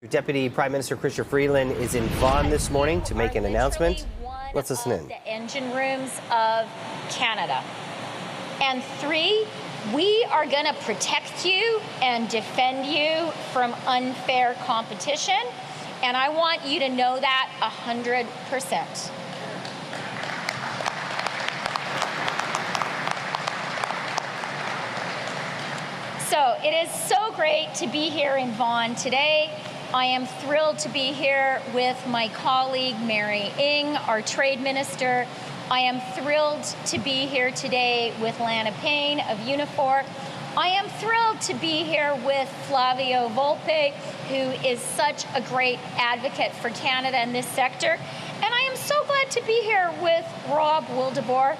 Deputy Prime Minister Chrystia Freeland is in Vaughan this morning to make an announcement. Let's listen in. The engine rooms of Canada. And 3, we are going to protect you and defend you from unfair competition. And I want you to know that 100%. So it is so great to be here in Vaughan today. I am thrilled to be here with my colleague, Mary Ng, our Trade Minister. I am thrilled to be here today with Lana Payne of Unifor. I am thrilled to be here with Flavio Volpe, who is such a great advocate for Canada in this sector. And I am so glad to be here with Rob Wildeboer.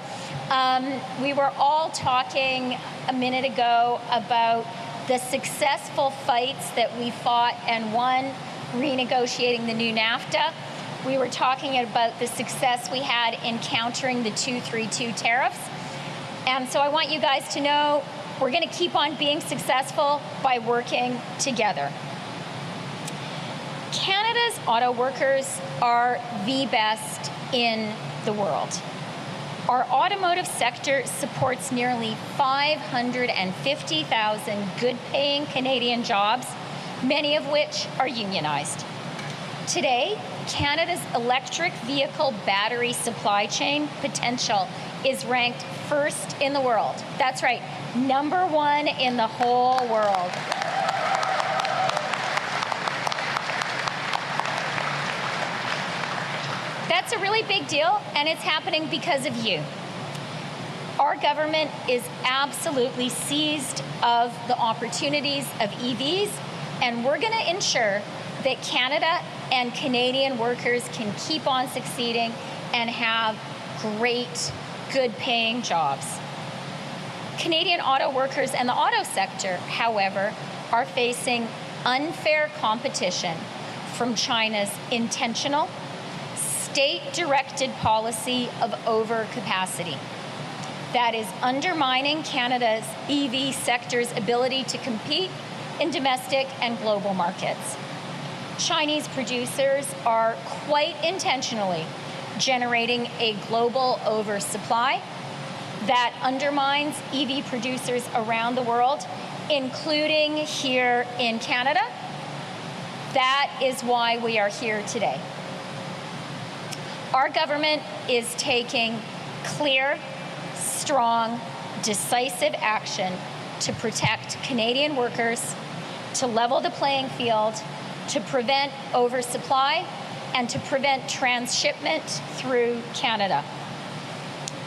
We were all talking a minute ago about the successful fights that we fought and won renegotiating the new NAFTA. We were talking about the success we had in countering the 232 tariffs. And so I want you guys to know we're going to keep on being successful by working together. Canada's auto workers are the best in the world. Our automotive sector supports nearly 550,000 good-paying Canadian jobs, many of which are unionized. Today, Canada's electric vehicle battery supply chain potential is ranked first in the world. That's right, #1 in the whole world. That's a really big deal, and it's happening because of you. Our government is absolutely seized of the opportunities of EVs, and we're going to ensure that Canada and Canadian workers can keep on succeeding and have great, good-paying jobs. Canadian auto workers and the auto sector, however, are facing unfair competition from China's intentional, state-directed policy of overcapacity that is undermining Canada's EV sector's ability to compete in domestic and global markets. Chinese producers are quite intentionally generating a global oversupply that undermines EV producers around the world, including here in Canada. That is why we are here today. Our government is taking clear, strong, decisive action to protect Canadian workers, to level the playing field, to prevent oversupply, and to prevent transshipment through Canada.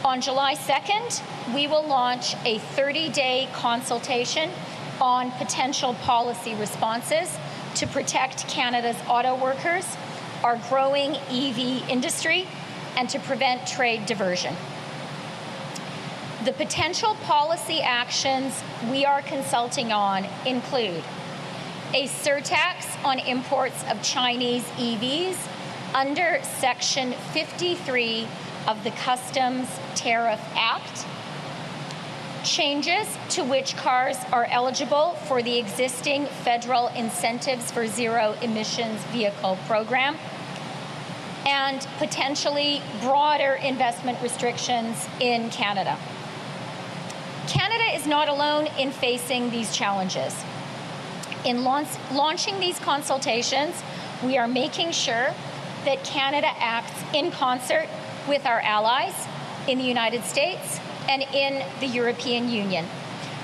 On July 2nd, we will launch a 30-day consultation on potential policy responses to protect Canada's auto workers, our growing EV industry, and to prevent trade diversion. The potential policy actions we are consulting on include a surtax on imports of Chinese EVs under Section 53 of the Customs Tariff Act, changes to which cars are eligible for the existing federal incentives for zero emissions vehicle program, and potentially broader investment restrictions in Canada. Canada is not alone in facing these challenges. In launching these consultations, we are making sure that Canada acts in concert with our allies in the United States and in the European Union,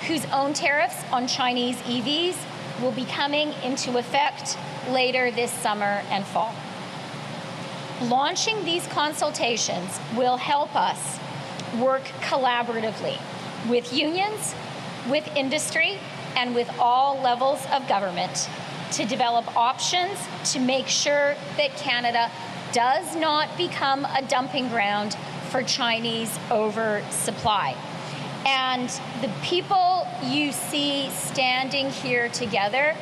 whose own tariffs on Chinese EVs will be coming into effect later this summer and fall. Launching these consultations will help us work collaboratively with unions, with industry, and with all levels of government to develop options to make sure that Canada does not become a dumping ground for Chinese oversupply. And the people you see standing here together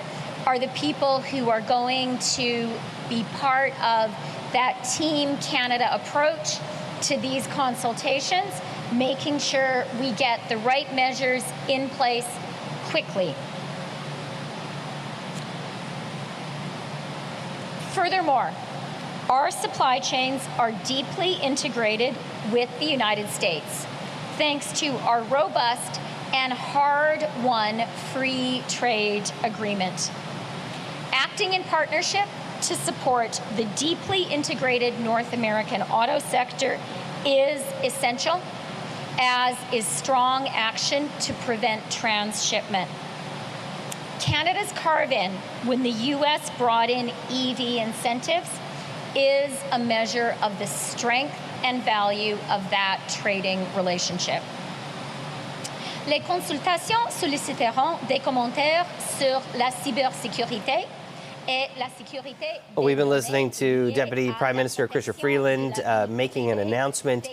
are the people who are going to be part of that Team Canada approach to these consultations, making sure we get the right measures in place quickly. Furthermore, our supply chains are deeply integrated with the United States, thanks to our robust and hard-won free trade agreement. Acting in partnership to support the deeply integrated North American auto sector is essential, as is strong action to prevent transshipment. Canada's carve-in when the U.S. brought in EV incentives is a measure of the strength and value of that trading relationship. Les consultations solliciteront des commentaires sur la cybersécurité. We've been listening to Deputy Prime Minister Chrystia Freeland making an announcement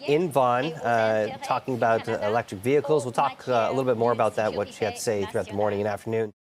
in Vaughan, talking about electric vehicles. We'll talk a little bit more about that, what she had to say throughout the morning and afternoon.